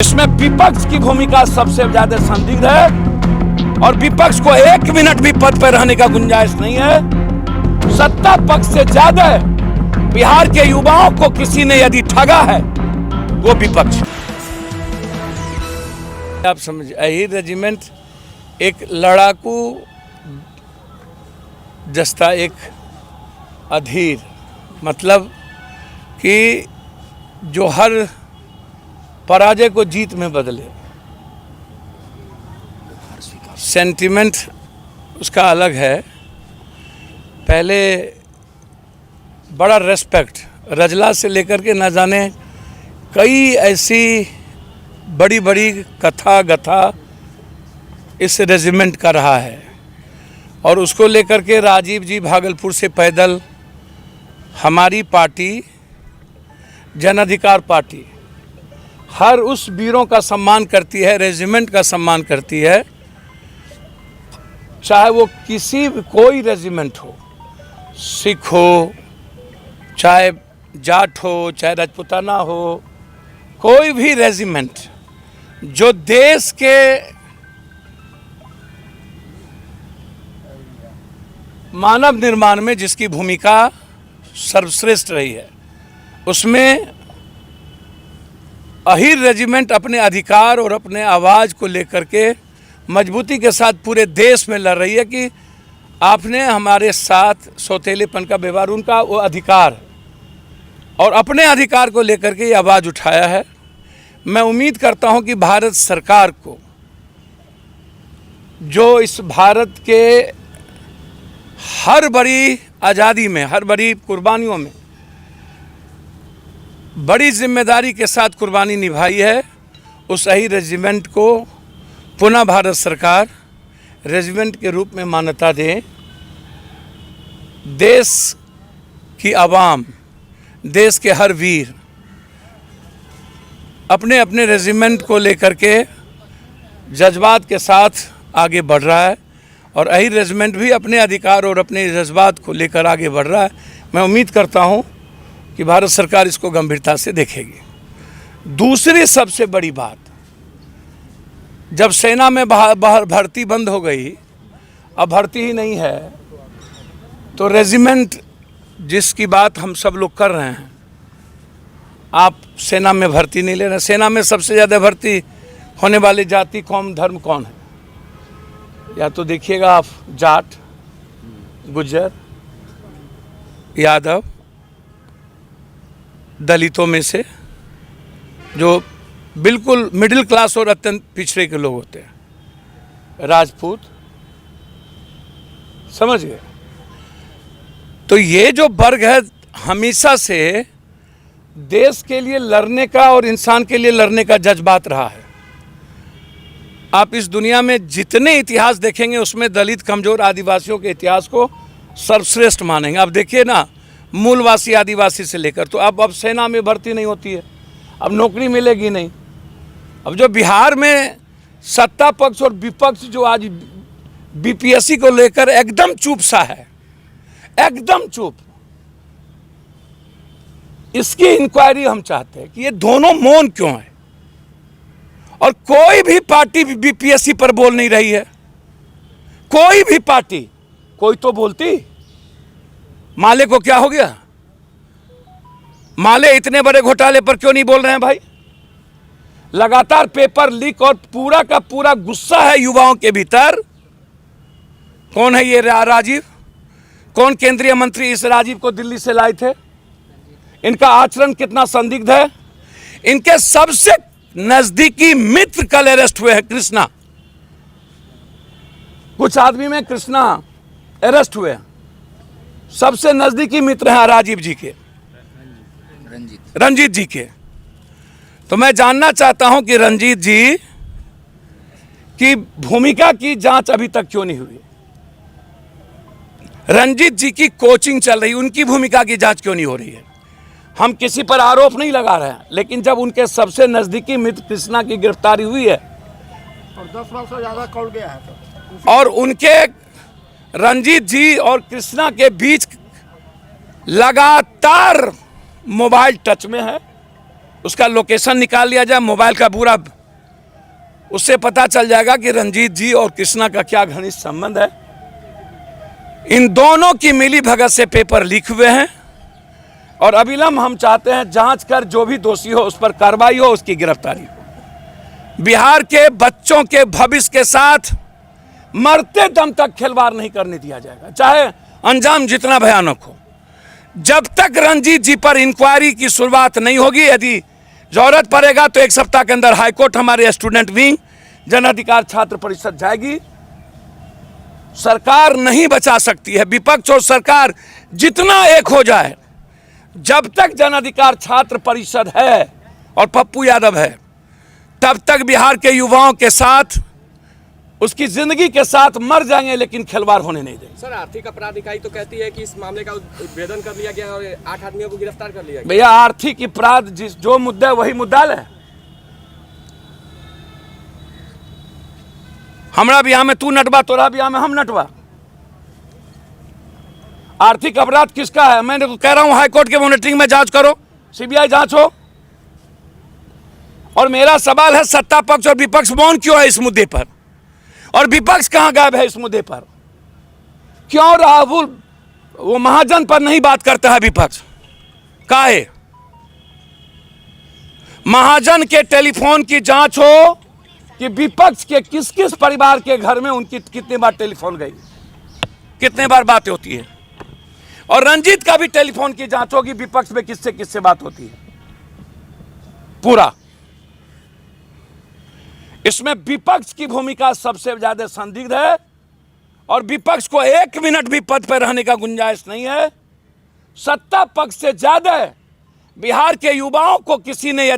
इसमें विपक्ष की भूमिका सबसे ज्यादा संदिग्ध है और विपक्ष को एक मिनट भी पद पर रहने का गुंजाइश नहीं है। सत्ता पक्ष से ज्यादा बिहार के युवाओं को किसी ने यदि ठगा है वो विपक्ष। आप समझ, अहीर रेजिमेंट एक लड़ाकू जस्ता, एक अधीर, मतलब कि जो हर पराजय को जीत में बदले। सेंटिमेंट उसका अलग है। पहले बड़ा रेस्पेक्ट रजला से लेकर के न जाने कई ऐसी बड़ी बड़ी कथा गथा इस रेजिमेंट का रहा है और उसको लेकर के राजीव जी भागलपुर से पैदल, हमारी पार्टी जन अधिकार पार्टी हर उस वीरों का सम्मान करती है, रेजिमेंट का सम्मान करती है, चाहे वो किसी भी कोई रेजिमेंट हो, सिख हो, चाहे जाट हो, चाहे राजपूताना हो, कोई भी रेजिमेंट जो देश के मानव निर्माण में जिसकी भूमिका सर्वश्रेष्ठ रही है, उसमें अहीर रेजिमेंट अपने अधिकार और अपने आवाज़ को लेकर के मजबूती के साथ पूरे देश में लड़ रही है कि आपने हमारे साथ सौतेलेपन का व्यवहार, उनका वो अधिकार और अपने अधिकार को लेकर के ये आवाज़ उठाया है। मैं उम्मीद करता हूं कि भारत सरकार को, जो इस भारत के हर बड़ी आज़ादी में, हर बड़ी कुर्बानियों में बड़ी जिम्मेदारी के साथ कुर्बानी निभाई है, उस अहीर रेजिमेंट को पुनः भारत सरकार रेजिमेंट के रूप में मान्यता दे। देश की आवाम, देश के हर वीर अपने अपने रेजिमेंट को लेकर के जज्बात के साथ आगे बढ़ रहा है और अहीर रेजिमेंट भी अपने अधिकार और अपने जज्बात को लेकर आगे बढ़ रहा है। मैं उम्मीद करता हूं कि भारत सरकार इसको गंभीरता से देखेगी। दूसरी सबसे बड़ी बात, जब सेना में भर्ती बंद हो गई, अब भर्ती ही नहीं है, तो रेजिमेंट जिसकी बात हम सब लोग कर रहे हैं, आप सेना में भर्ती नहीं ले रहे। सेना में सबसे ज़्यादा भर्ती होने वाली जाति, कौम, धर्म कौन है? या तो देखिएगा आप, जाट, गुज्जर, यादव, दलितों में से जो बिल्कुल मिडिल क्लास और अत्यंत पिछड़े के लोग होते हैं, राजपूत, समझ गए? तो ये जो वर्ग है हमेशा से देश के लिए लड़ने का और इंसान के लिए लड़ने का जज्बात रहा है। आप इस दुनिया में जितने इतिहास देखेंगे उसमें दलित, कमजोर, आदिवासियों के इतिहास को सर्वश्रेष्ठ मानेंगे। आप देखिए ना, मूलवासी आदिवासी से लेकर, तो अब सेना में भर्ती नहीं होती है, अब नौकरी मिलेगी नहीं। अब जो बिहार में सत्ता पक्ष और विपक्ष जो आज बीपीएससी को लेकर एकदम चुप सा है, एकदम चुप, इसकी इंक्वायरी हम चाहते हैं कि ये दोनों मौन क्यों है और कोई भी पार्टी बीपीएससी पर बोल नहीं रही है। कोई भी पार्टी, कोई तो बोलती। माले को क्या हो गया? माले इतने बड़े घोटाले पर क्यों नहीं बोल रहे हैं भाई? लगातार पेपर लीक और पूरा का पूरा गुस्सा है युवाओं के भीतर। कौन है ये राजीव? कौन केंद्रीय मंत्री इस राजीव को दिल्ली से लाए थे? इनका आचरण कितना संदिग्ध है। इनके सबसे नजदीकी मित्र कल अरेस्ट हुए हैं, कृष्णा। कुछ आदमी में कृष्णा अरेस्ट हुए हैं, सबसे नजदीकी मित्र हैं राजीव जी के, रंजीत जी के। तो मैं जानना चाहता हूं कि रंजीत जी की भूमिका की जांच अभी तक क्यों नहीं हुई? रंजीत जी की कोचिंग चल रही, उनकी भूमिका की जांच क्यों नहीं हो रही है? हम किसी पर आरोप नहीं लगा रहे हैं, लेकिन जब उनके सबसे नजदीकी मित्र कृष्णा की गिरफ्तारी हुई है और 10 वर्ष से ज्यादा कौल गया है, और उनके रंजीत जी और कृष्णा के बीच लगातार मोबाइल टच में है, उसका लोकेशन निकाल लिया जाए, मोबाइल का पूरा, उससे पता चल जाएगा कि रंजीत जी और कृष्णा का क्या घनिष्ठ संबंध है। इन दोनों की मिली भगत से पेपर लीक हुए हैं और अविलंब हम चाहते हैं जांच कर जो भी दोषी हो उस पर कार्रवाई हो, उसकी गिरफ्तारी हो। बिहार के बच्चों के भविष्य के साथ मरते दम तक खिलवाड़ नहीं करने दिया जाएगा, चाहे अंजाम जितना भयानक हो। जब तक रंजीत जी पर इंक्वायरी की शुरुआत नहीं होगी, यदि जरूरत पड़ेगा तो 1 सप्ताह के अंदर हाईकोर्ट, हमारे स्टूडेंट विंग, जन अधिकार छात्र परिषद जाएगी। सरकार नहीं बचा सकती है, विपक्ष और सरकार जितना एक हो जाए, जब तक जन अधिकार छात्र परिषद है और पप्पू यादव है, तब तक बिहार के युवाओं के साथ, उसकी जिंदगी के साथ मर जाएंगे, लेकिन खिलवाड़ होने नहीं देंगे। सर, आर्थिक अपराध इकाई तो कहती है कि इस मामले का उद्भेदन कर लिया गया और 8 आदमियों को गिरफ्तार कर लिया गया। भैया, आर्थिक अपराध जो मुद्दा है वही मुद्दा है। हमारा बिहार में तू नटवा, तोरा बिहार में हम नटवा। आर्थिक अपराध किसका है? मैं कह रहा हूं हाईकोर्ट के मॉनिटरिंग में जांच करो, सीबीआई जांच हो। और मेरा सवाल है, सत्ता पक्ष और विपक्ष मौन क्यों है इस मुद्दे पर? और विपक्ष कहां गायब है इस मुद्दे पर? क्यों राहुल वो महाजन पर नहीं बात करता है विपक्ष? काहे? महाजन के टेलीफोन की जांच हो कि विपक्ष के किस किस परिवार के घर में उनकी कितने बार टेलीफोन गई, कितने बार बातें होती है। और रंजीत का भी टेलीफोन की जांच होगी, विपक्ष में किससे किससे बात होती है, पूरा। इसमें विपक्ष की भूमिका सबसे ज्यादा संदिग्ध है और विपक्ष को 1 मिनट भी पद पर रहने का गुंजाइश नहीं है। सत्ता पक्ष से ज्यादा बिहार के युवाओं को किसी ने